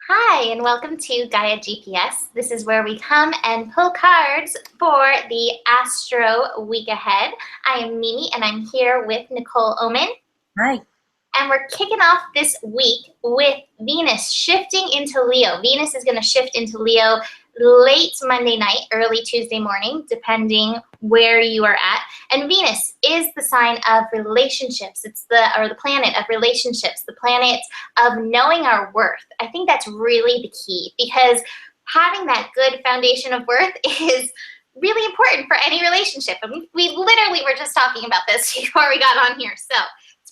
Hi, and welcome to Gaia GPS. This is where we come and pull cards for the Astro week ahead. I am Mimi, and I'm here with Nicole Oman. Hi. And we're kicking off this week with Venus shifting into Leo. Venus is going to shift into Leo late Monday night, early Tuesday morning, depending where you are at. And Venus is the sign of relationships. It's the planet of relationships, the planet of knowing our worth. I think that's really the key, because having that good foundation of worth is really important for any relationship. And we literally were just talking about this before we got on here. So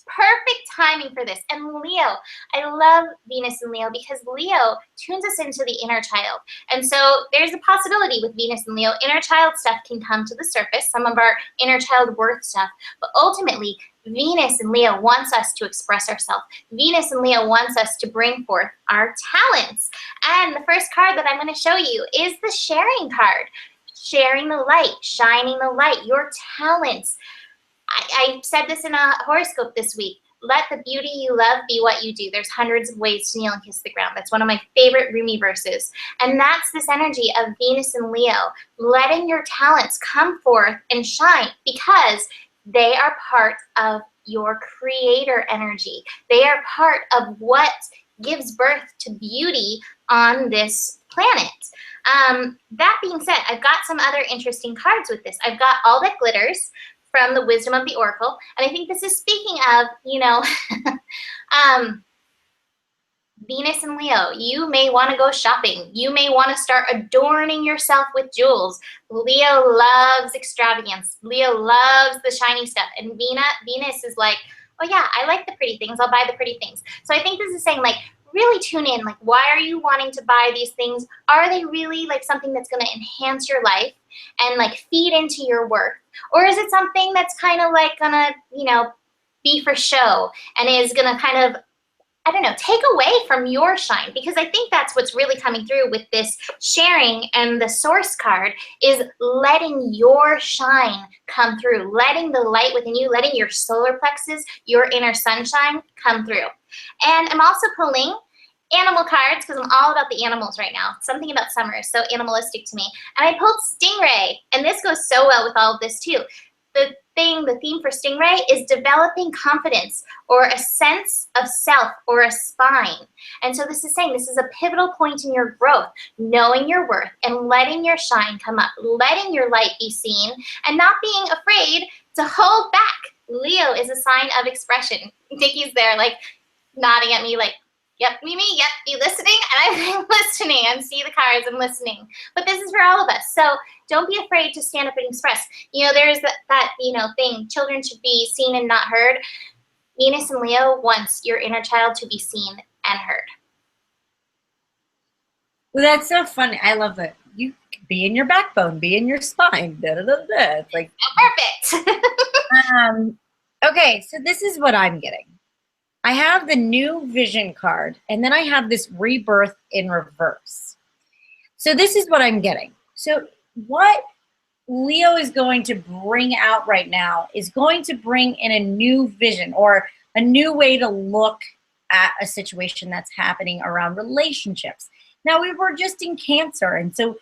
perfect timing for this. And Leo, I love Venus and Leo because Leo tunes us into the inner child. And so there's a possibility with Venus and Leo, inner child stuff can come to the surface, some of our inner child worth stuff. But ultimately, Venus and Leo wants us to express ourselves. Venus and Leo wants us to bring forth our talents. And the first card that I'm going to show you is the sharing card. Sharing the light, shining the light, your talents. I said this in a horoscope this week. Let the beauty you love be what you do. There's hundreds of ways to kneel and kiss the ground. That's one of my favorite Rumi verses. And that's this energy of Venus and Leo, letting your talents come forth and shine because they are part of your creator energy. They are part of what gives birth to beauty on this planet. That being said, I've got some other interesting cards with this. I've got All That Glitters from the Wisdom of the Oracle. And I think this is speaking of, Venus and Leo. You may want to go shopping. You may want to start adorning yourself with jewels. Leo loves extravagance. Leo loves the shiny stuff. And Venus is like, oh yeah, I like the pretty things. I'll buy the pretty things. So I think this is saying, like, really tune in. Like, why are you wanting to buy these things? Are they really like something that's going to enhance your life and like feed into your work? Or is it something that's kind of like gonna, be for show and is gonna kind of, I don't know, take away from your shine? Because I think that's what's really coming through with this sharing, and the source card is letting your shine come through, letting the light within you, letting your solar plexus, your inner sunshine come through. And I'm also pulling animal cards because I'm all about the animals right now. Something about summer is so animalistic to me. And I pulled Stingray, and this goes so well with all of this too. The theme for Stingray is developing confidence or a sense of self or a spine. And so this is saying this is a pivotal point in your growth, knowing your worth and letting your shine come up, letting your light be seen and not being afraid to hold back. Leo is a sign of expression. Dickie's there like nodding at me like, yep, Mimi, yep, you listening? And I've been listening. I see the cards, I'm listening. But this is for all of us. So don't be afraid to stand up and express. There's that thing, children should be seen and not heard. Venus and Leo wants your inner child to be seen and heard. Well, that's so funny. I love that. You be in your backbone, be in your spine. Da, da, da, da. It's like perfect. Okay, so this is what I'm getting. I have the new vision card, and then I have this rebirth in reverse. So this is what I'm getting. So what Leo is going to bring out right now is going to bring in a new vision or a new way to look at a situation that's happening around relationships. Now, we were just in Cancer, and so,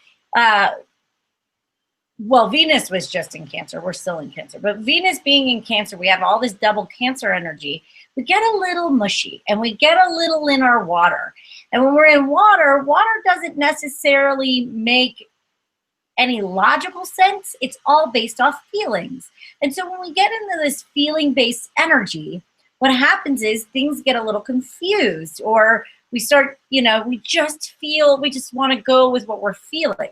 well, Venus was just in Cancer. We're still in Cancer. But Venus being in Cancer, we have all this double Cancer energy. We get a little mushy and we get a little in our water. And when we're in water, water doesn't necessarily make any logical sense. It's all based off feelings. And so when we get into this feeling-based energy, what happens is things get a little confused, or we start, we just want to go with what we're feeling.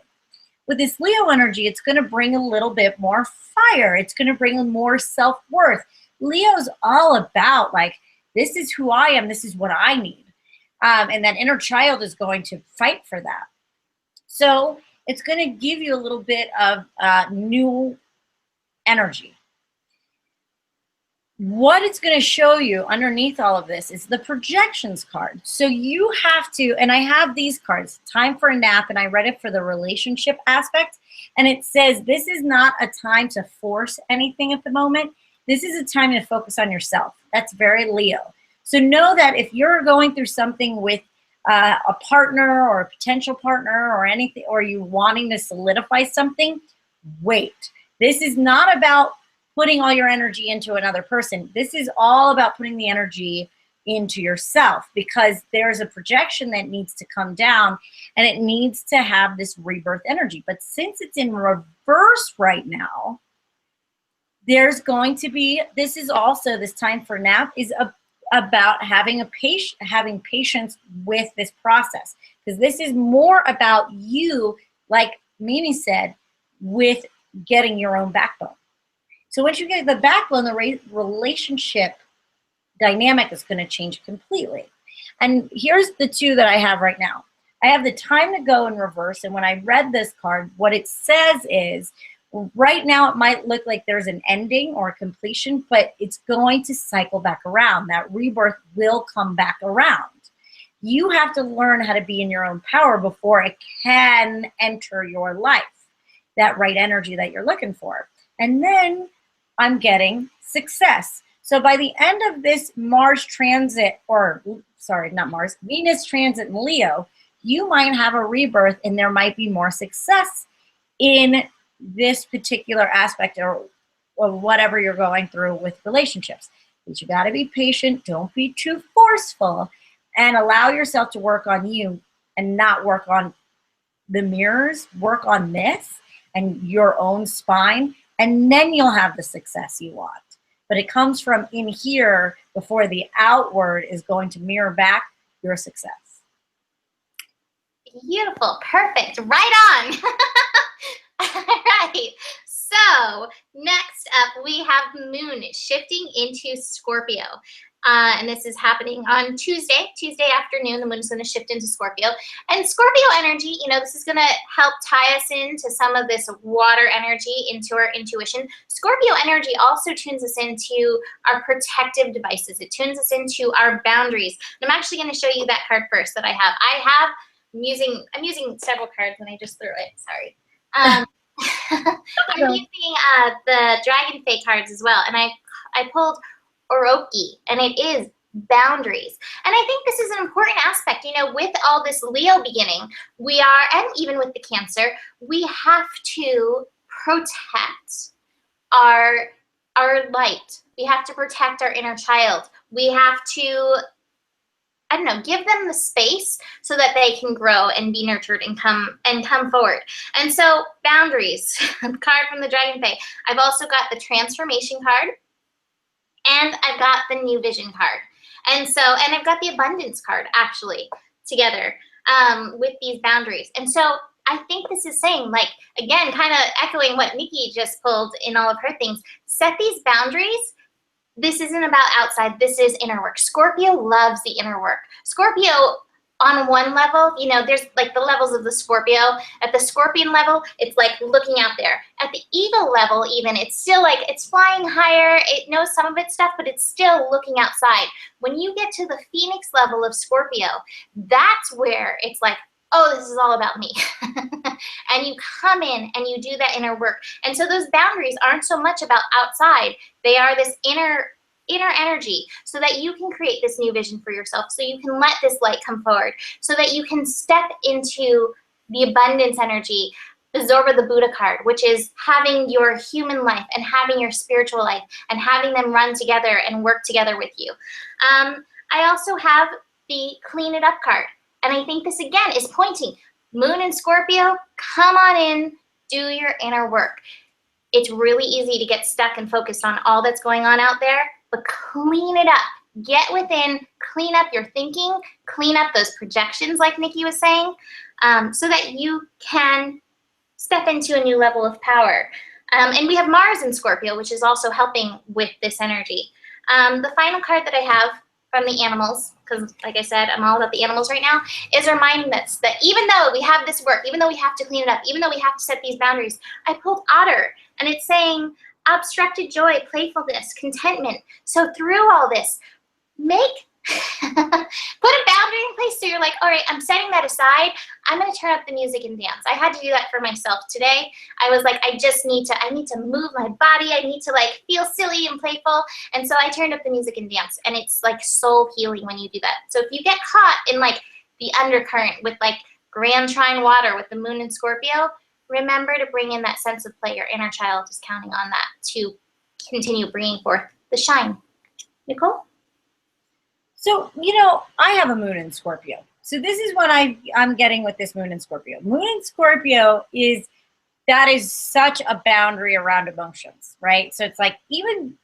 With this Leo energy, it's going to bring a little bit more fire. It's going to bring more self-worth. Leo's all about, like, this is who I am. This is what I need. And that inner child is going to fight for that. So it's going to give you a little bit of new energy. What it's going to show you underneath all of this is the projections card. So you have to, and I have these cards, Time for a Nap, and I read it for the relationship aspect. And it says, this is not a time to force anything at the moment. This is a time to focus on yourself. That's very Leo. So know that if you're going through something with a partner or a potential partner or anything, or you wanting to solidify something, wait. This is not about putting all your energy into another person. This is all about putting the energy into yourself, because there's a projection that needs to come down and it needs to have this rebirth energy. But since it's in reverse right now, there's going to be, this is also, this time for nap is about having patience with this process, because this is more about you, like Mimi said, with getting your own backbone. So once you get the backbone, the relationship dynamic is going to change completely. And here's the two that I have right now. I have the time to go in reverse, and when I read this card, what it says is, right now it might look like there's an ending or a completion, but it's going to cycle back around. That rebirth will come back around. You have to learn how to be in your own power before it can enter your life, that right energy that you're looking for. And then I'm getting success. So by the end of this Mars transit, or sorry, not Mars, Venus transit in Leo, you might have a rebirth and there might be more success in this particular aspect, or whatever you're going through with relationships. But you got to be patient. Don't be too forceful, and allow yourself to work on you and not work on the mirrors. Work on this and your own spine, and then you'll have the success you want. But it comes from in here before the outward is going to mirror back your success. Beautiful. Perfect. Right on. All right. So next up, we have Moon shifting into Scorpio. And this is happening on Tuesday afternoon. The moon is going to shift into Scorpio. And Scorpio energy, you know, this is going to help tie us into some of this water energy, into our intuition. Scorpio energy also tunes us into our protective devices. It tunes us into our boundaries. And I'm actually going to show you that card first that I have. I'm using several cards and I just threw it. Sorry. I'm using the Dragon Fae cards as well. And I pulled Oroki, and it is boundaries. And I think this is an important aspect, you know, with all this Leo beginning, we are, and even with the Cancer, we have to protect our light. We have to protect our inner child. We have to, I don't know, give them the space so that they can grow and be nurtured and come forward. And so boundaries, card from the Dragon Fae. I've also got the transformation card, and I've got the new vision card. And I've got the abundance card actually together with these boundaries. And so I think this is saying, like, again, kind of echoing what Nikki just pulled in all of her things, set these boundaries. This isn't about outside, this is inner work. Scorpio loves the inner work. Scorpio, on one level, you know, there's like the levels of the Scorpio. At the Scorpion level, it's like looking out there. At the Eagle level, even, it's still like it's flying higher. It knows some of its stuff, but it's still looking outside. When you get to the Phoenix level of Scorpio, that's where it's like, oh, this is all about me. And you come in and you do that inner work. And so those boundaries aren't so much about outside. They are this inner energy, so that you can create this new vision for yourself, so you can let this light come forward, so that you can step into the abundance energy, the Zorba the Buddha card, which is having your human life and having your spiritual life and having them run together and work together with you. I also have the Clean It Up card, and I think this again is pointing, Moon in Scorpio, come on in, do your inner work. It's really easy to get stuck and focused on all that's going on out there, but clean it up. Get within, clean up your thinking, clean up those projections like Nikki was saying, so that you can step into a new level of power. And we have Mars in Scorpio, which is also helping with this energy. The final card that I have from the animals, because like I said, I'm all about the animals right now, is reminding us that even though we have this work, even though we have to clean it up, even though we have to set these boundaries, I pulled Otter, and it's saying obstructed joy, playfulness, contentment. So through all this, put a boundary in place, so you're like, all right, I'm setting that aside. I'm going to turn up the music and dance. I had to do that for myself today. I was like, I need to move my body. I need to like feel silly and playful. And so I turned up the music and dance, and it's like soul healing when you do that. So if you get caught in like the undercurrent with like grand trine water with the moon in Scorpio, remember to bring in that sense of play. Your inner child is counting on that to continue bringing forth the shine. Nicole? So, I have a moon in Scorpio. So this is what I'm getting with this moon in Scorpio. Moon in Scorpio is such a boundary around emotions, right? So it's like even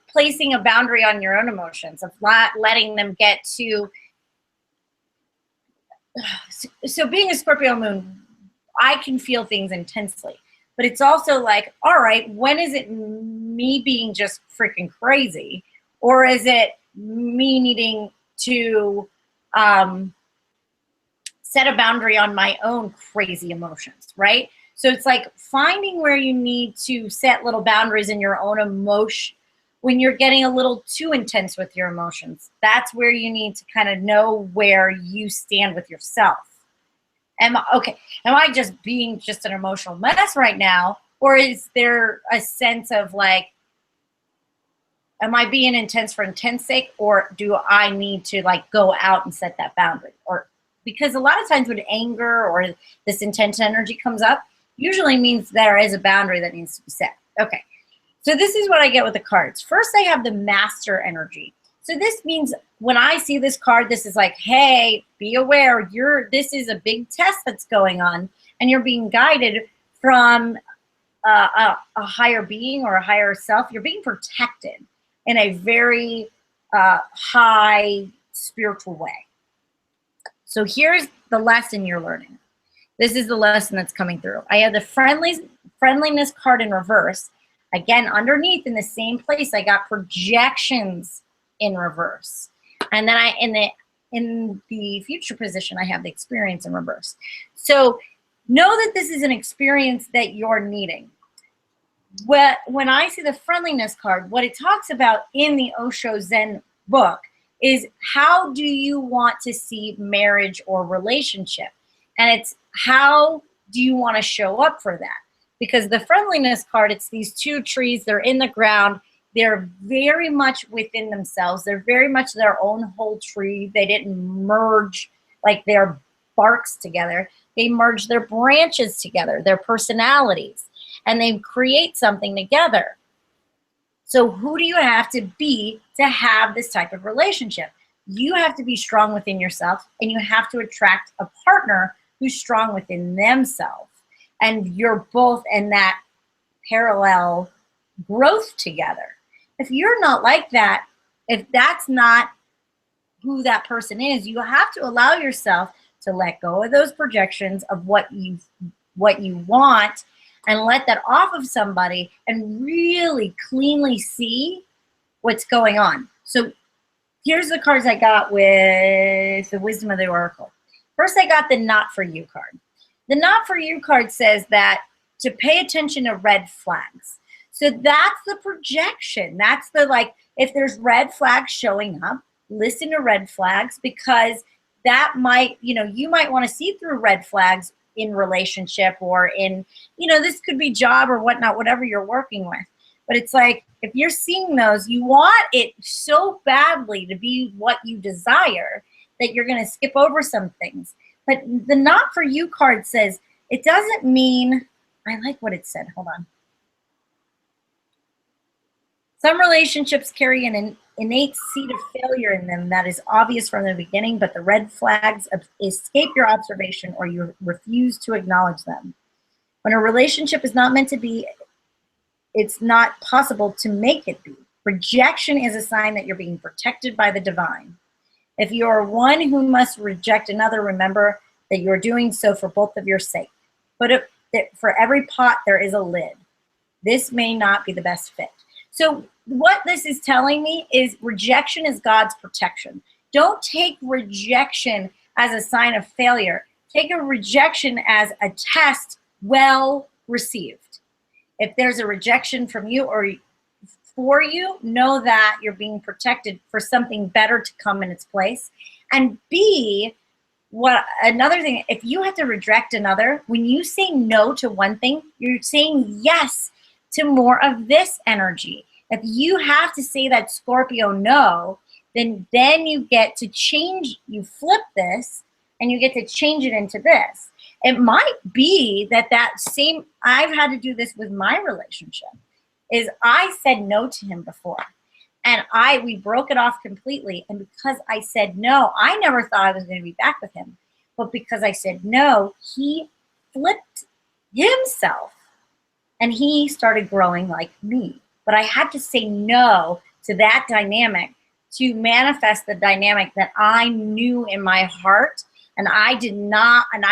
placing a boundary on your own emotions, of not letting them get to. So being a Scorpio moon, I can feel things intensely, but it's also like, all right, when is it me being just freaking crazy, or is it me needing to set a boundary on my own crazy emotions, right? So it's like finding where you need to set little boundaries in your own emotion when you're getting a little too intense with your emotions. That's where you need to kind of know where you stand with yourself. Am I just being just an emotional mess right now? Or is there a sense of like, am I being intense for intense sake, or do I need to like go out and set that boundary? Or because a lot of times when anger or this intense energy comes up, usually means there is a boundary that needs to be set. Okay, so this is what I get with the cards. First, I have the Master energy. So this means when I see this card, this is like, hey, be aware, this is a big test that's going on, and you're being guided from a higher being or a higher self. You're being protected in a very high spiritual way. So here's the lesson you're learning. This is the lesson that's coming through. I have the friendliness card in reverse. Again, underneath in the same place, I got projections in reverse. And then in the future position, I have the experience in reverse. So know that this is an experience that you're needing. When I see the friendliness card, what it talks about in the Osho Zen book is how do you want to see marriage or relationship? And it's how do you want to show up for that? Because the friendliness card, it's these two trees, they're in the ground, they're very much within themselves, they're very much their own whole tree. They didn't merge like their barks together, they merged their branches together, their personalities, and they create something together. So who do you have to be to have this type of relationship? You have to be strong within yourself, and you have to attract a partner who's strong within themselves. And you're both in that parallel growth together. If you're not like that, if that's not who that person is, you have to allow yourself to let go of those projections of what you want, and let that off of somebody and really cleanly see what's going on. So here's the cards I got with the Wisdom of the Oracle. First, I got the Not For You card. The Not For You card says that to pay attention to red flags. So that's the projection. That's the, like, if there's red flags showing up, listen to red flags, because that might, you might want to see through red flags in relationship, or in, this could be job or whatnot, whatever you're working with. But it's like, if you're seeing those, you want it so badly to be what you desire that you're going to skip over some things. But the Not For You card says, it doesn't mean, I like what it said, hold on. Some relationships carry an innate seed of failure in them that is obvious from the beginning, but the red flags escape your observation, or you refuse to acknowledge them. When a relationship is not meant to be, it's not possible to make it be. Rejection is a sign that you're being protected by the divine. If you are one who must reject another, remember that you're doing so for both of your sake. But for every pot, there is a lid. This may not be the best fit. So what this is telling me is rejection is God's protection. Don't take rejection as a sign of failure. Take a rejection as a test well received. If there's a rejection from you or for you, know that you're being protected for something better to come in its place. And B, another thing, if you have to reject another, when you say no to one thing, you're saying yes to more of this energy. If you have to say that Scorpio no, then you get to change, you flip this, and you get to change it into this. It might be that I've had to do this with my relationship, is I said no to him before. And we broke it off completely. And because I said no, I never thought I was going to be back with him. But because I said no, he flipped himself and he started growing like me. But I had to say no to that dynamic to manifest the dynamic that I knew in my heart. And I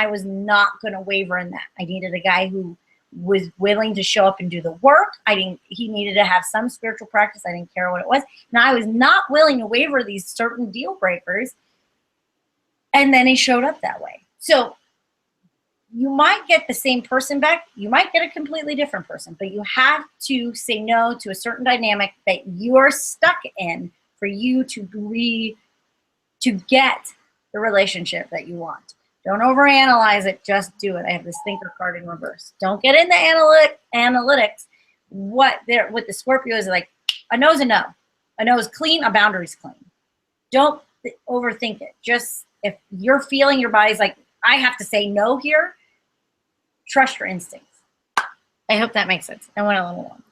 was not going to waver in that. I needed a guy who was willing to show up and do the work. He needed to have some spiritual practice. I didn't care what it was. And I was not willing to waver these certain deal breakers. And then he showed up that way. So you might get the same person back. You might get a completely different person, but you have to say no to a certain dynamic that you're stuck in for you to get the relationship that you want. Don't overanalyze it. Just do it. I have this thinker card in reverse. Don't get into analytics. What the Scorpio is like, a no is a no. A no is clean, a boundary is clean. Don't overthink it. Just if you're feeling your body's like, I have to say no here, trust your instincts. I hope that makes sense. I went a little long.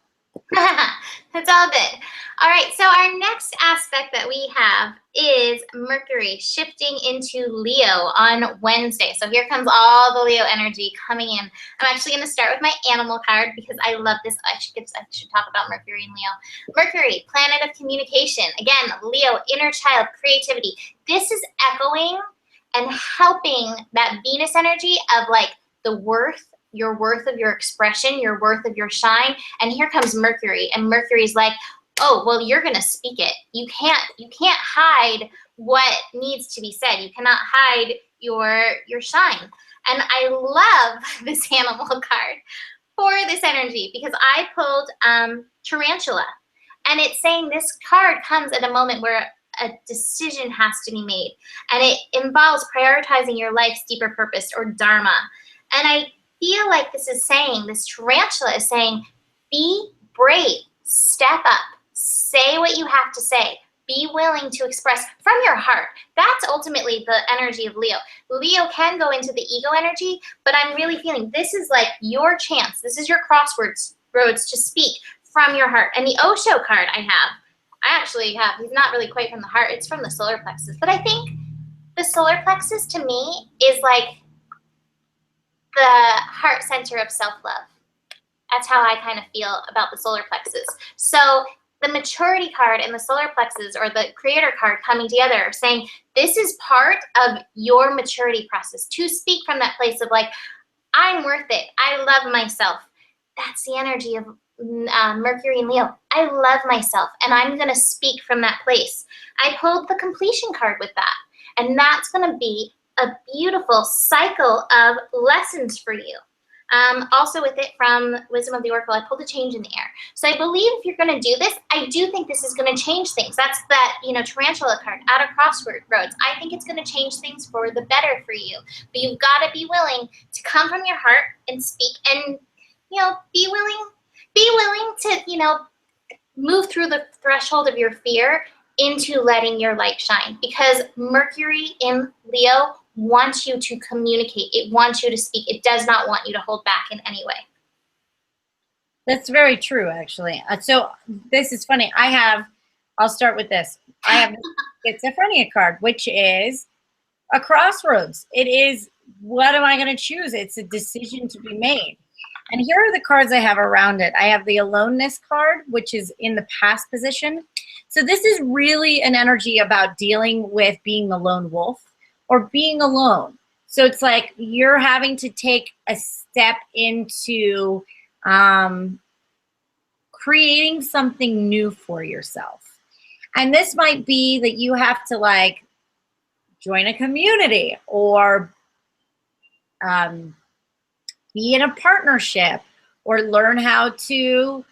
That's all good. All right, so our next aspect that we have is Mercury shifting into Leo on Wednesday. So here comes all the Leo energy coming in. I'm actually going to start with my animal card because I love this. I should talk about Mercury and Leo. Mercury, planet of communication. Again, Leo, inner child, creativity. This is echoing and helping that Venus energy of like the worth, your worth of your expression, your worth of your shine. And here comes Mercury, and Mercury's like, oh, well, you're going to speak it. You can't hide what needs to be said. You cannot hide your shine. And I love this animal card for this energy because I pulled Tarantula. And it's saying this card comes at a moment where a decision has to be made. And it involves prioritizing your life's deeper purpose or dharma. And I feel like this tarantula is saying, be brave, step up, say what you have to say, be willing to express from your heart. That's ultimately the energy of Leo. Leo can go into the ego energy, but I'm really feeling this is like your chance. This is your roads to speak from your heart. And the Osho card I actually have, he's not really quite from the heart, it's from the solar plexus. But I think the solar plexus to me is like the heart center of self-love. That's how I kind of feel about the solar plexus. So the maturity card and the solar plexus, or the creator card, coming together saying this is part of your maturity process to speak from that place of like, I'm worth it. I love myself. That's the energy of Mercury and Leo. I love myself, and I'm going to speak from that place. I pulled the completion card with that, and that's going to be a beautiful cycle of lessons for you. Also with it from Wisdom of the Oracle, I pulled a change in the air. So I believe if you're going to do this, I do think this is going to change things. That's that, Tarantula card, out of crossroads. I think it's going to change things for the better for you. But you've got to be willing to come from your heart and speak, and, be willing to, move through the threshold of your fear into letting your light shine, because Mercury in Leo wants you to communicate. It wants you to speak. It does not want you to hold back in any way. That's very true, actually. So this is funny. I'll start with this. I have the schizophrenia card, which is a crossroads. It is, what am I going to choose? It's a decision to be made. And here are the cards I have around it. I have the aloneness card, which is in the past position. So this is really an energy about dealing with being the lone wolf or being alone. So it's like you're having to take a step into creating something new for yourself. And this might be that you have to like join a community or be in a partnership or learn how to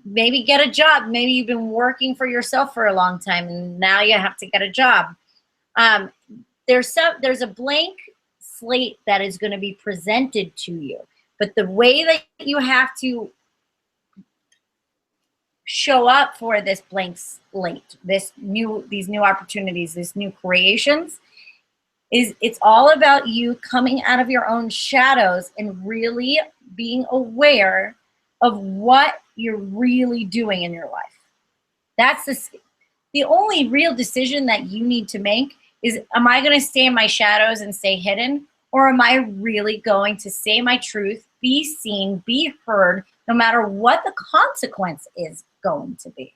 maybe get a job. Maybe you've been working for yourself for a long time and now you have to get a job. There's a blank slate that is going to be presented to you, but the way that you have to show up for this blank slate, these new opportunities, these new creations, is it's all about you coming out of your own shadows and really being aware of what you're really doing in your life. That's the only real decision that you need to make is, am I going to stay in my shadows and stay hidden? Or am I really going to say my truth, be seen, be heard, no matter what the consequence is going to be?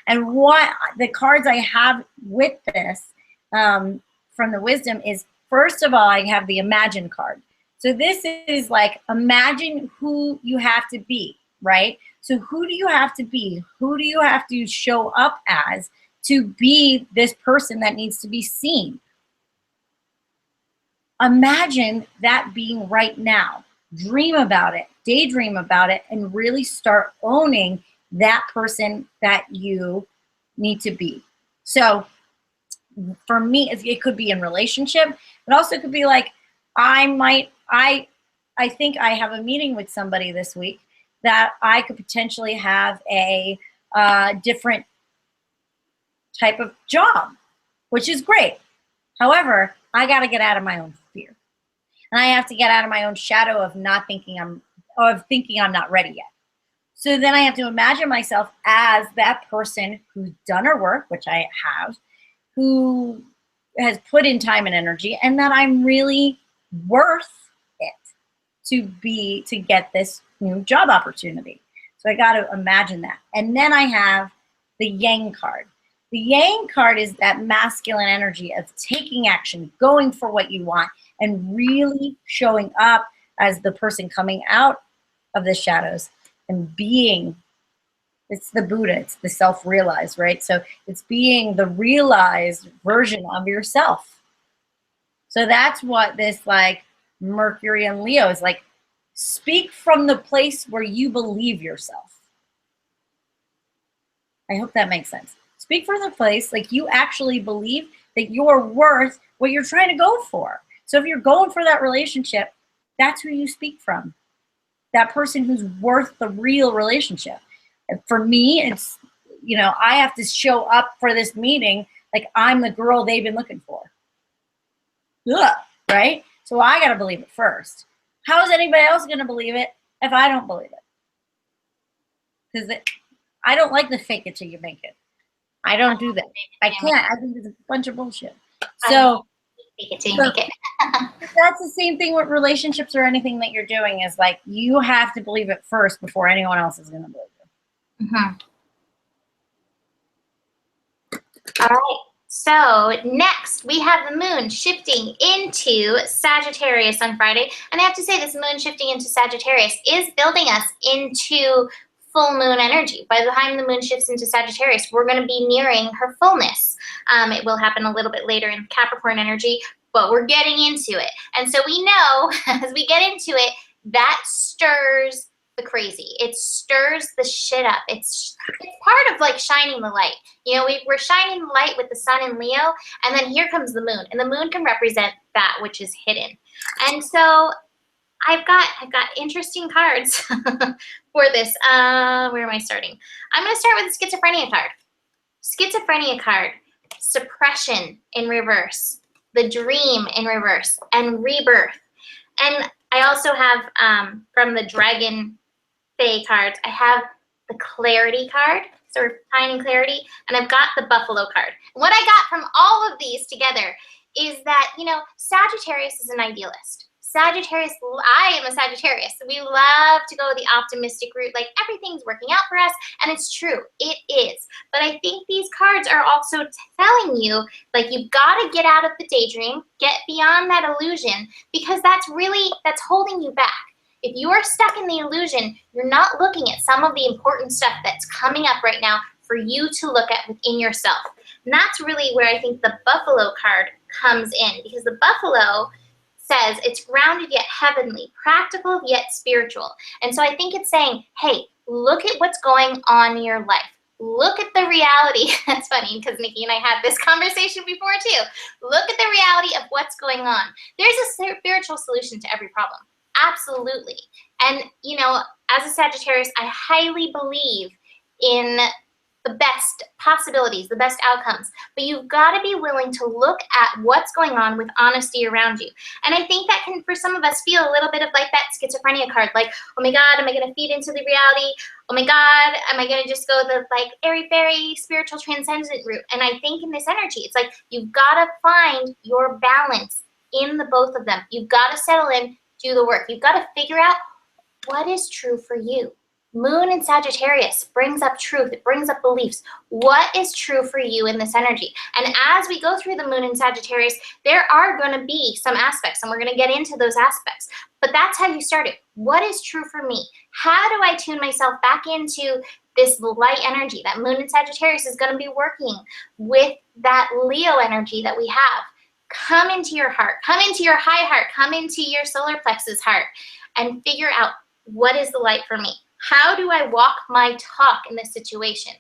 And what the cards I have with this from the wisdom is, first of all, I have the imagine card. So this is like, imagine who you have to be, right? So who do you have to be? Who do you have to show up as to be this person that needs to be seen? Imagine that being right now. Dream about it, daydream about it, and really start owning that person that you need to be. So for me, it could be in relationship, but also could be like, I think I have a meeting with somebody this week that I could potentially have a different type of job, which is great. However, I got to get out of my own fear. And I have to get out of my own shadow of thinking I'm not ready yet. So then I have to imagine myself as that person who's done her work, which I have, who has put in time and energy, and that I'm really worth it to get this new job opportunity. So I got to imagine that. And then I have the Yang card. The Yang card is that masculine energy of taking action, going for what you want, and really showing up as the person coming out of the shadows and being, it's the Buddha, it's the self-realized, right? So it's being the realized version of yourself. So that's what this like Mercury and Leo is like. Speak from the place where you believe yourself. I hope that makes sense. Speak from the place like you actually believe that you're worth what you're trying to go for. So if you're going for that relationship, that's who you speak from. That person who's worth the real relationship. And for me, it's, I have to show up for this meeting like I'm the girl they've been looking for. Ugh, right? So I got to believe it first. How is anybody else going to believe it if I don't believe it? Because I don't like the fake it till you make it. I don't do that. I can't. I think it's a bunch of bullshit. So fake it till you make it. That's the same thing with relationships or anything that you're doing, is like you have to believe it first before anyone else is going to believe it. Mm-hmm. All right. So next we have the moon shifting into Sagittarius on Friday. And I have to say, this moon shifting into Sagittarius is building us into full moon energy. By the time the moon shifts into Sagittarius, we're going to be nearing her fullness. It will happen a little bit later in Capricorn energy, but we're getting into it. And so we know as we get into it, that stirs the crazy. It stirs the shit up. It's part of like shining the light. We're shining the light with the sun in Leo, and then here comes the moon, and the moon can represent that which is hidden. And so I've got interesting cards for this. Where am I starting? I'm going to start with the schizophrenia card. Schizophrenia card, suppression in reverse, the dream in reverse, and rebirth. And I also have from the Dragon Fae cards, I have the clarity card, so we're finding clarity, and I've got the buffalo card. What I got from all of these together is that, Sagittarius is an idealist. I am a Sagittarius. We love to go the optimistic route, like everything's working out for us, and it's true, it is. But I think these cards are also telling you, like, you've got to get out of the daydream, get beyond that illusion, because that's holding you back. If you are stuck in the illusion, you're not looking at some of the important stuff that's coming up right now for you to look at within yourself. And that's really where I think the buffalo card comes in, because the buffalo says it's grounded yet heavenly, practical yet spiritual. And so I think it's saying, hey, look at what's going on in your life. Look at the reality. That's funny because Nikki and I had this conversation before too. Look at the reality of what's going on. There's a spiritual solution to every problem. Absolutely. And, as a Sagittarius, I highly believe in the best possibilities, the best outcomes. But you've got to be willing to look at what's going on with honesty around you. And I think that can, for some of us, feel a little bit of like that schizophrenia card, like, oh my God, am I going to feed into the reality? Oh my God, am I going to just go the like airy-fairy spiritual transcendent route? And I think in this energy, it's like you've got to find your balance in the both of them. You've got to settle in, do the work. You've got to figure out what is true for you. Moon in Sagittarius brings up truth. It brings up beliefs. What is true for you in this energy? And as we go through the moon in Sagittarius, there are going to be some aspects, and we're going to get into those aspects. But that's how you start it. What is true for me? How do I tune myself back into this light energy? That moon in Sagittarius is going to be working with that Leo energy that we have. Come into your heart. Come into your high heart. Come into your solar plexus heart and figure out, what is the light for me? How do I walk my talk in this situation?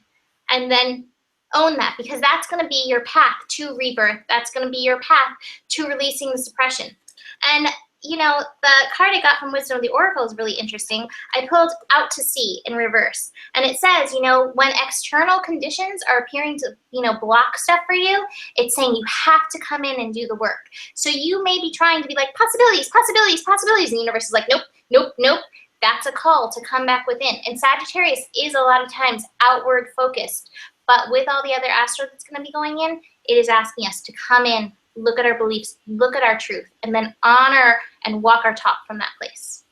And then own that, because that's going to be your path to rebirth. That's going to be your path to releasing the suppression. And, you know, the card I got from Wisdom of the Oracle is really interesting. I pulled Out to Sea in reverse. And it says, you know, when external conditions are appearing to, you know, block stuff for you, it's saying you have to come in and do the work. So you may be trying to be like, possibilities, possibilities, possibilities. And the universe is like, nope, nope, nope. That's a call to come back within. And Sagittarius is a lot of times outward focused, but with all the other astro that's going to be going in, it is asking us to come in, look at our beliefs, look at our truth, and then honor and walk our talk from that place.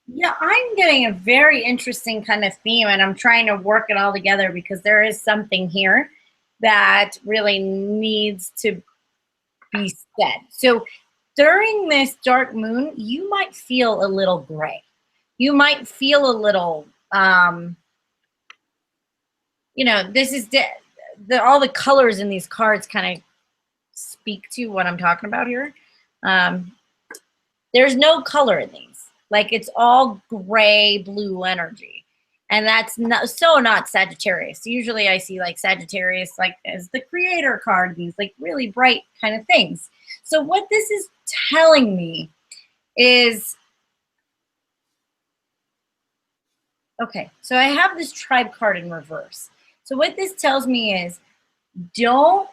Yeah, I'm getting a very interesting kind of theme, and I'm trying to work it all together because there is something here that really needs to be said. So during this dark moon, you might feel a little gray. You might feel a little, you know, this is all the colors in these cards kind of speak to what I'm talking about here. There's no color in these. Like, it's all gray, blue energy. And that's not Sagittarius. Usually I see like Sagittarius like as the creator card, these like really bright kind of things. So what this is telling me is, okay, so I have this tribe card in reverse. So what this tells me is, don't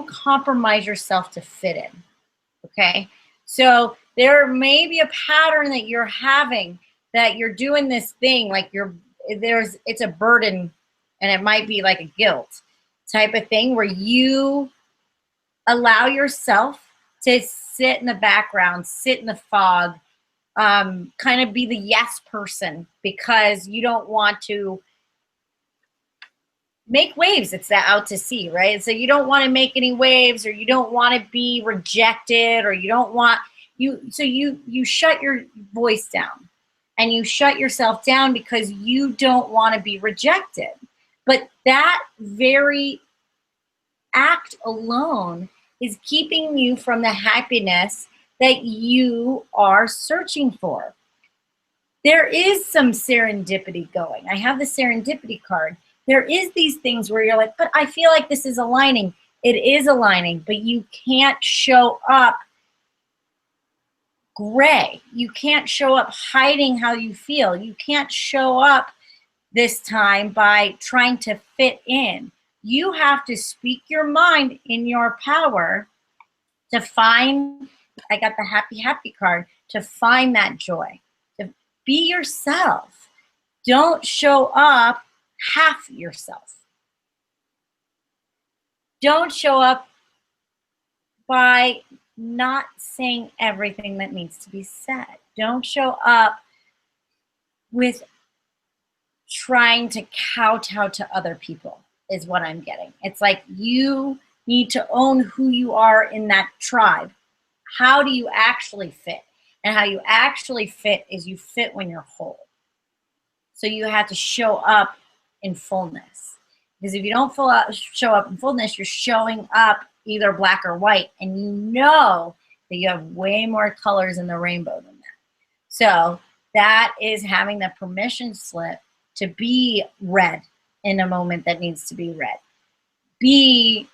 compromise yourself to fit in, okay? So there may be a pattern that you're having, that you're doing this thing, like it's a burden, and it might be like a guilt type of thing where you allow yourself to sit in the background, sit in the fog, kind of be the yes person because you don't want to make waves. It's that out to sea, right? So you don't want to make any waves, or you don't want to be rejected, or you don't want so you shut your voice down and you shut yourself down because you don't want to be rejected. But that very act alone is keeping you from the happiness that you are searching for. There is some serendipity going. I have the serendipity card. There is these things where you're like, but I feel like this is aligning. It is aligning, but you can't show up gray. You can't show up hiding how you feel. You can't show up this time by trying to fit in. You have to speak your mind in your power to find, I got the happy card, to find that joy, to be yourself. Don't show up half yourself. Don't show up by not saying everything that needs to be said. Don't show up with trying to kowtow to other people, is what I'm getting. It's like you need to own who you are in that tribe. How do you actually fit? And how you actually fit is you fit when you're whole. So you have to show up in fullness. Because if you don't show up in fullness, you're showing up either black or white, and you know that you have way more colors in the rainbow than that. So that is having the permission slip to be red in a moment that needs to be red. Be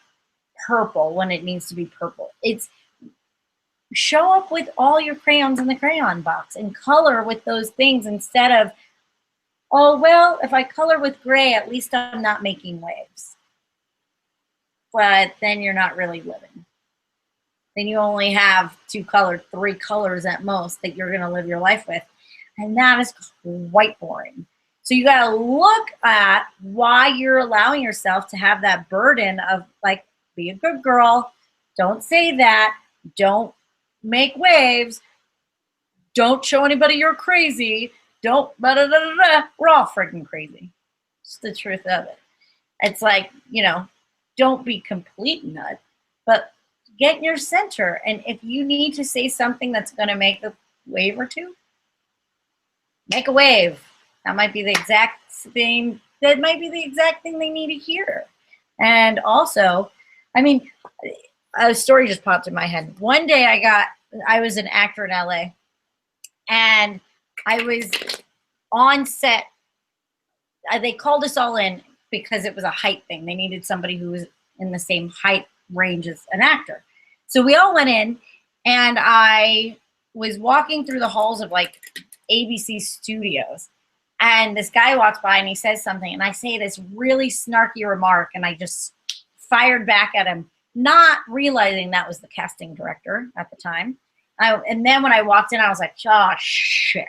purple when it needs to be purple. It's show up with all your crayons in the crayon box and color with those things instead of oh, well, if I color with gray, at least I'm not making waves. But then you're not really living. Then you only have 2 colors, 3 colors at most that you're going to live your life with. And that is quite boring. So you got to look at why you're allowing yourself to have that burden of, like, be a good girl. Don't say that. Don't make waves. Don't show anybody you're crazy. Don't, we're all freaking crazy. It's the truth of it. It's like, don't be complete nut, but get in your center. And if you need to say something that's going to make a wave or two, make a wave. That might be the exact thing. That might be the exact thing they need to hear. And also, I mean, a story just popped in my head. One day I was an actor in LA, and I was on set. They called us all in because it was a height thing. They needed somebody who was in the same height range as an actor. So we all went in, and I was walking through the halls of like ABC Studios, and this guy walks by and he says something, and I say this really snarky remark, and I just fired back at him, not realizing that was the casting director at the time. And then when I walked in, I was like, oh, shit.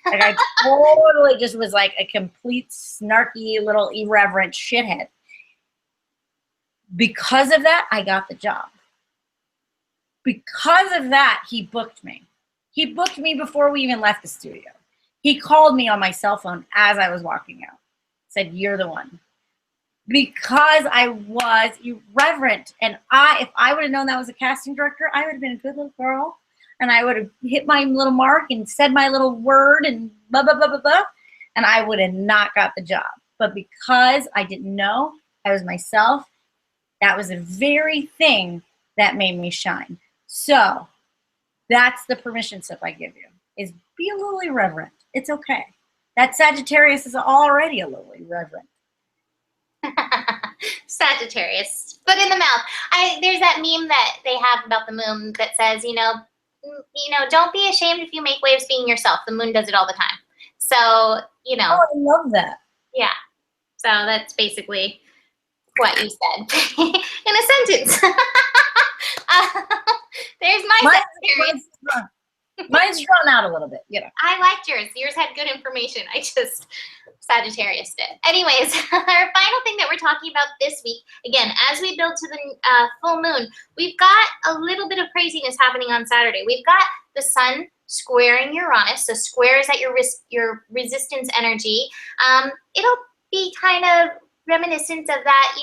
Like, I totally just was like a complete snarky little irreverent shithead. Because of that, I got the job. Because of that, he booked me. He booked me before we even left the studio. He called me on my cell phone as I was walking out. Said, you're the one. Because I was irreverent. And if I would have known that was a casting director, I would have been a good little girl. And I would have hit my little mark and said my little word and blah, blah, blah, blah, blah. And I would have not got the job. But because I didn't know, I was myself, that was the very thing that made me shine. So that's the permission slip I give you, is be a little irreverent. It's okay. That Sagittarius is already a little irreverent. Sagittarius, foot in the mouth. There's that meme that they have about the moon that says, don't be ashamed if you make waves being yourself. The moon does it all the time. So, Oh, I love that. Yeah. So that's basically what you said in a sentence. There's my Sagittarius. Mine's drawn out a little bit, I liked yours. Yours had good information. I just Sagittarius did. Anyways, our final thing that we're talking about this week, again, as we build to the full moon, we've got a little bit of craziness happening on Saturday. We've got the sun squaring Uranus, so squares at your resistance energy. It'll be kind of reminiscent of that,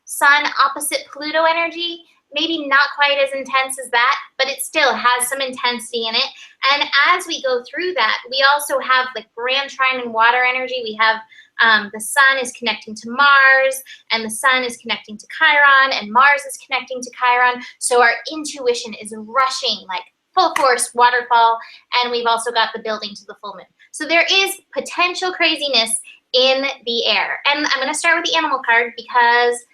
sun opposite Pluto energy. Maybe not quite as intense as that, but it still has some intensity in it. And as we go through that, we also have like grand trine and water energy. We have the sun is connecting to Mars, and the sun is connecting to Chiron, and Mars is connecting to Chiron. So our intuition is rushing like full force waterfall, and we've also got the building to the full moon. So there is potential craziness in the air. And I'm going to start with the animal card because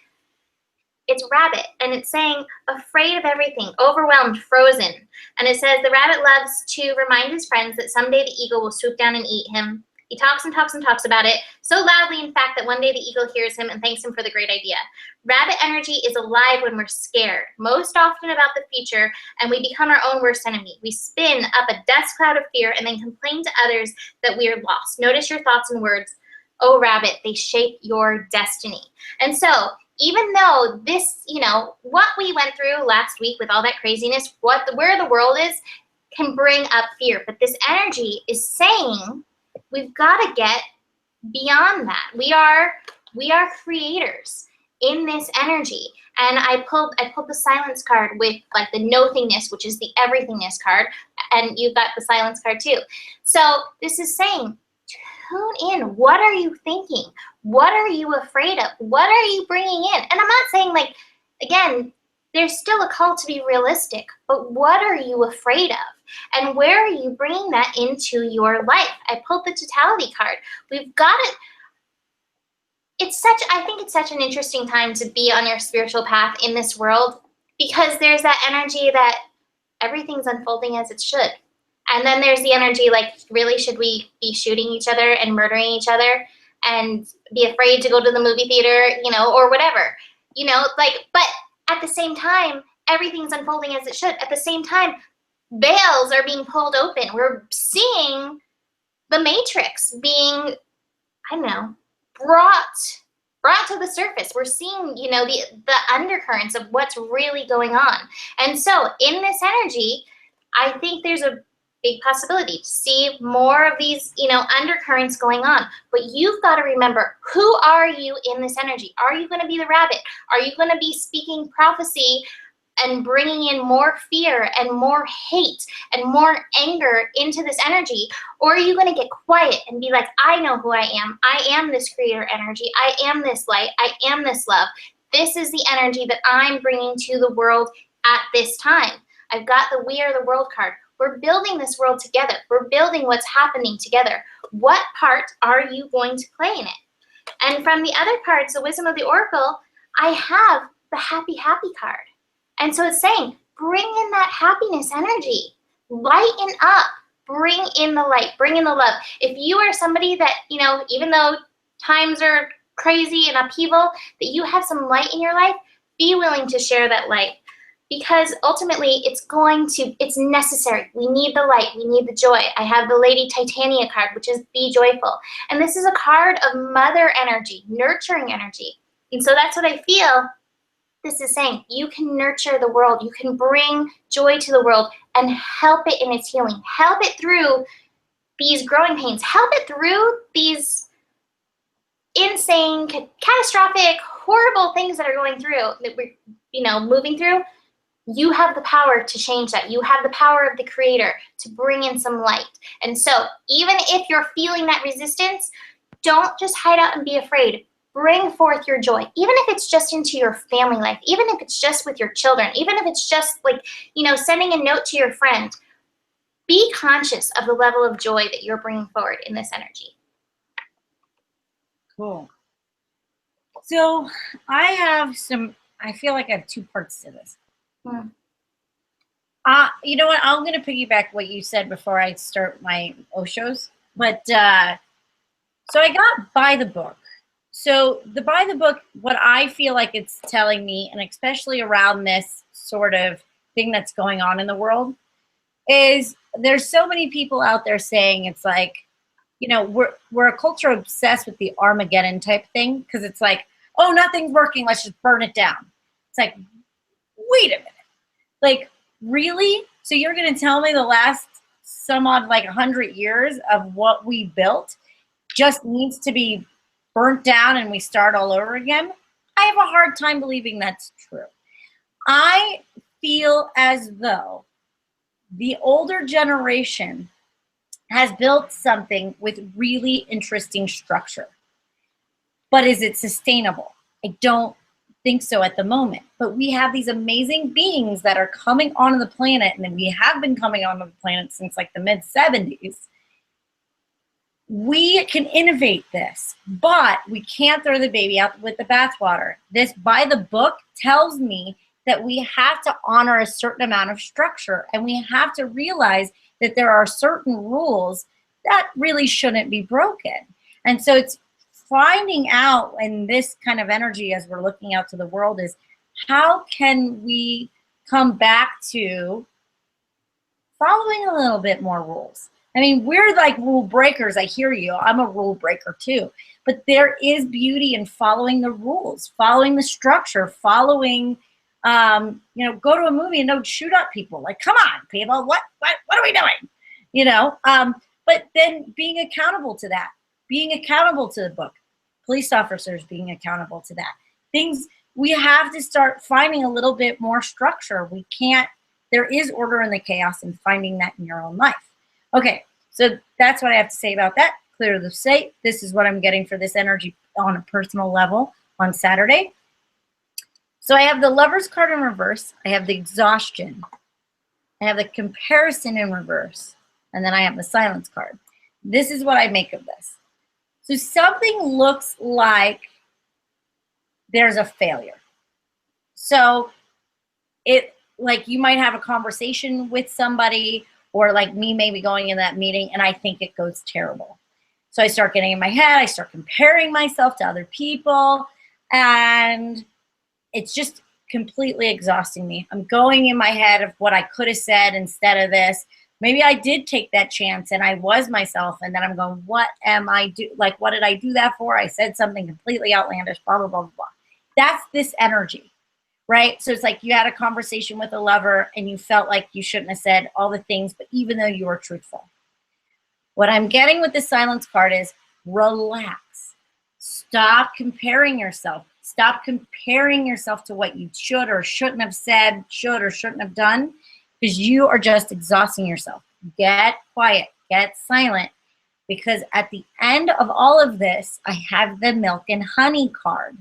it's rabbit, and it's saying afraid of everything, overwhelmed, frozen. And it says the rabbit loves to remind his friends that someday the eagle will swoop down and eat him. He talks and talks and talks about it, so loudly, in fact, that one day the eagle hears him and thanks him for the great idea. Rabbit energy is alive when we're scared, most often about the future, and we become our own worst enemy. We spin up a dust cloud of fear and then complain to others that we are lost. Notice your thoughts and words. Oh, rabbit, they shape your destiny. And so, even though this, what we went through last week with all that craziness, where the world is, can bring up fear. But this energy is saying we've got to get beyond that. We are creators in this energy. And I pulled the silence card with like the nothingness, which is the everythingness card, and you've got the silence card too. So this is saying, tune in. What are you thinking? What are you afraid of? What are you bringing in? And I'm not saying like, again, there's still a call to be realistic, but what are you afraid of? And where are you bringing that into your life? I pulled the totality card. We've got it. I think it's such an interesting time to be on your spiritual path in this world, because there's that energy that everything's unfolding as it should. And then there's the energy like, really, should we be shooting each other and murdering each other and be afraid to go to the movie theater, you know, or whatever, you know, like, but at the same time, everything's unfolding as it should. At the same time, veils are being pulled open. We're seeing the matrix being, I don't know, brought to the surface. We're seeing, you know, the undercurrents of what's really going on. And so in this energy, I think there's a big possibility to see more of these, you know, undercurrents going on. But you've got to remember, who are you in this energy? Are you going to be the rabbit? Are you going to be speaking prophecy and bringing in more fear and more hate and more anger into this energy? Or are you going to get quiet and be like, I know who I am. I am this creator energy. I am this light. I am this love. This is the energy that I'm bringing to the world at this time. I've got the We Are the World card. We're building this world together. We're building what's happening together. What part are you going to play in it? And from the other cards, the Wisdom of the Oracle, I have the Happy, Happy card. And so it's saying, bring in that happiness energy. Lighten up. Bring in the light. Bring in the love. If you are somebody that, you know, even though times are crazy and upheaval, that you have some light in your life, be willing to share that light. Because ultimately, it's necessary. We need the light. We need the joy. I have the Lady Titania card, which is Be Joyful. And this is a card of mother energy, nurturing energy. And so that's what I feel this is saying. You can nurture the world. You can bring joy to the world and help it in its healing. Help it through these growing pains. Help it through these insane, catastrophic, horrible things that are going through, that we're, you know, moving through. You have the power to change that. You have the power of the creator to bring in some light. And so even if you're feeling that resistance, don't just hide out and be afraid. Bring forth your joy, even if it's just into your family life, even if it's just with your children, even if it's just like, you know, sending a note to your friend. Be conscious of the level of joy that you're bringing forward in this energy. Cool. So I feel like I have two parts to this. You know what? I'm going to piggyback what you said before I start my Oshos. But so I got By the Book. So the By the Book, what I feel like it's telling me, and especially around this sort of thing that's going on in the world, is there's so many people out there saying it's like, you know, we're a culture obsessed with the Armageddon type thing, because it's like, oh, nothing's working, let's just burn it down. It's like, wait a minute. Like, really? So you're going to tell me the last some odd like 100 years of what we built just needs to be burnt down and we start all over again? I have a hard time believing that's true. I feel as though the older generation has built something with really interesting structure. But is it sustainable? I don't think so at the moment. But we have these amazing beings that are coming onto the planet, and we have been coming onto the planet since like the mid-70s. We can innovate this, but we can't throw the baby out with the bathwater. This By the Book tells me that we have to honor a certain amount of structure, and we have to realize that there are certain rules that really shouldn't be broken. And so it's finding out in this kind of energy as we're looking out to the world is, how can we come back to following a little bit more rules? I mean, we're like rule breakers. I hear you. I'm a rule breaker too. But there is beauty in following the rules, following the structure, following, you know, go to a movie and don't shoot up people. Like, come on, people, what are we doing? You know, but then being accountable to that, being accountable to the book, police officers being accountable to that. Things, we have to start finding a little bit more structure. We can't, there is order in the chaos, and finding that in your own life. Okay, so that's what I have to say about that. Clear the slate. This is what I'm getting for this energy on a personal level on Saturday. So I have the Lover's card in reverse. I have the Exhaustion. I have the Comparison in reverse. And then I have the Silence card. This is what I make of this. So something looks like there's a failure. So it, like, you might have a conversation with somebody, or like me maybe going in that meeting and I think it goes terrible. So I start getting in my head, I start comparing myself to other people, and it's just completely exhausting me. I'm going in my head of what I could have said instead of this. Maybe I did take that chance and I was myself, and then I'm going, what am I do? Like, what did I do that for? I said something completely outlandish, blah, blah, blah, blah. That's this energy, right? So it's like you had a conversation with a lover and you felt like you shouldn't have said all the things, but even though you were truthful. What I'm getting with the silence card is relax. Stop comparing yourself. Stop comparing yourself to what you should or shouldn't have said, should or shouldn't have done, because you are just exhausting yourself. Get quiet, get silent, because at the end of all of this, I have the milk and honey card.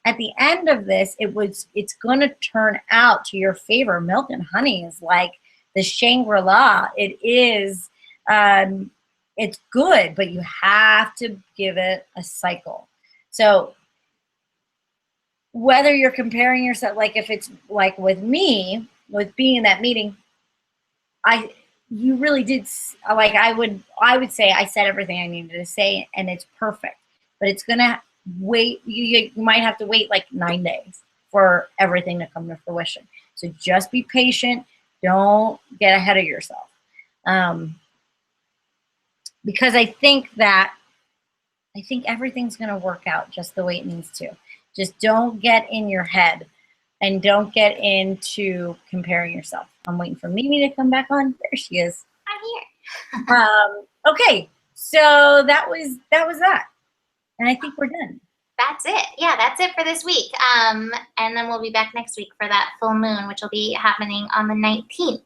At the end of this, it's going to turn out to your favor. Milk and honey is like the Shangri-La. It is, it's good, but you have to give it a cycle. So whether you're comparing yourself, like if it's like with me, with being in that meeting, you really did, like I would say I said everything I needed to say and it's perfect, but it's going to wait. You might have to wait like 9 days for everything to come to fruition. So just be patient. Don't get ahead of yourself. Because I think everything's going to work out just the way it needs to. Just don't get in your head and don't get into comparing yourself. I'm waiting for Mimi to come back on. There she is. I'm here. Okay, so that was that. And I think we're done. That's it. Yeah, that's it for this week. And then we'll be back next week for that full moon, which will be happening on the 19th.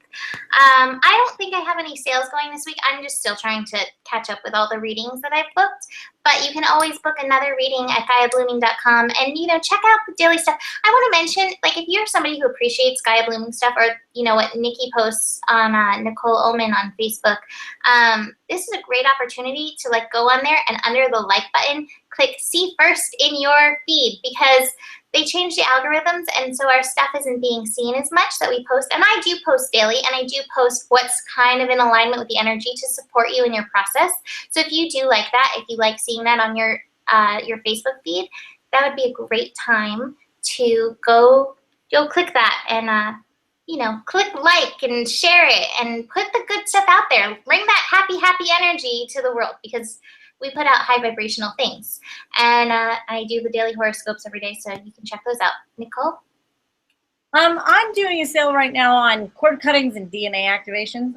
I don't think I have any sales going this week. I'm just still trying to catch up with all the readings that I've booked. But you can always book another reading at GaiaBlooming.com and, check out the daily stuff. I want to mention, like, if you're somebody who appreciates Gaia Blooming stuff, or, what Nikki posts on Nicole Oman on Facebook, this is a great opportunity to, like, go on there and under the like button, click see first in your feed, because they changed the algorithms, and so our stuff isn't being seen as much that we post. And I do post daily, and I do post what's kind of in alignment with the energy to support you in your process. So if you do like that, if you like seeing that on your Facebook feed, that would be a great time to go click that and click like and share it and put the good stuff out there. Bring that happy energy to the world, because we put out high vibrational things. And I do the daily horoscopes every day, so you can check those out. Nicole? I'm doing a sale right now on cord cuttings and DNA activations.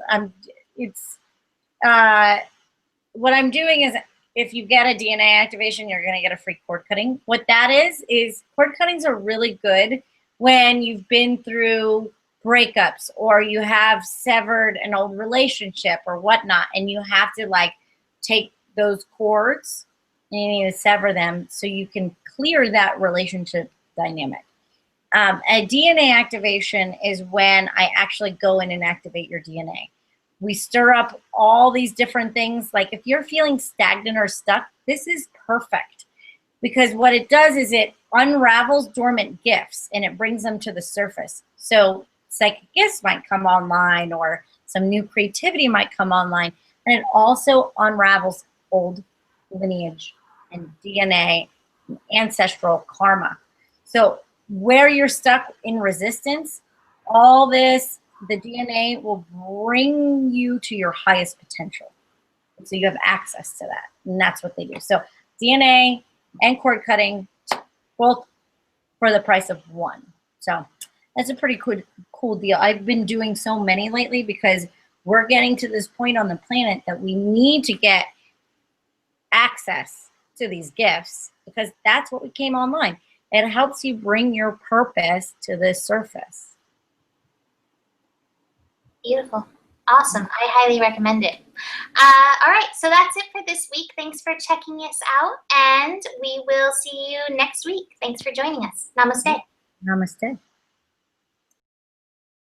What I'm doing is, if you get a DNA activation, you're going to get a free cord cutting. What that is cord cuttings are really good when you've been through breakups or you have severed an old relationship or whatnot, and you have to like take those cords and you need to sever them so you can clear that relationship dynamic. A DNA activation is when I actually go in and activate your DNA. We stir up all these different things. Like if you're feeling stagnant or stuck, this is perfect, because what it does is it unravels dormant gifts and it brings them to the surface. So psychic gifts might come online, or some new creativity might come online, and it also unravels old lineage and DNA and ancestral karma. So where you're stuck in resistance, all this, the DNA will bring you to your highest potential. So you have access to that, and that's what they do. So DNA and cord cutting, both for the price of one. So that's a pretty cool deal. I've been doing so many lately because we're getting to this point on the planet that we need to get access to these gifts, because that's what we came online. It helps you bring your purpose to the surface. Beautiful. Awesome. I highly recommend it. All right, so that's it for this week. Thanks for checking us out, and we will see you next week. Thanks for joining us. Namaste. Namaste.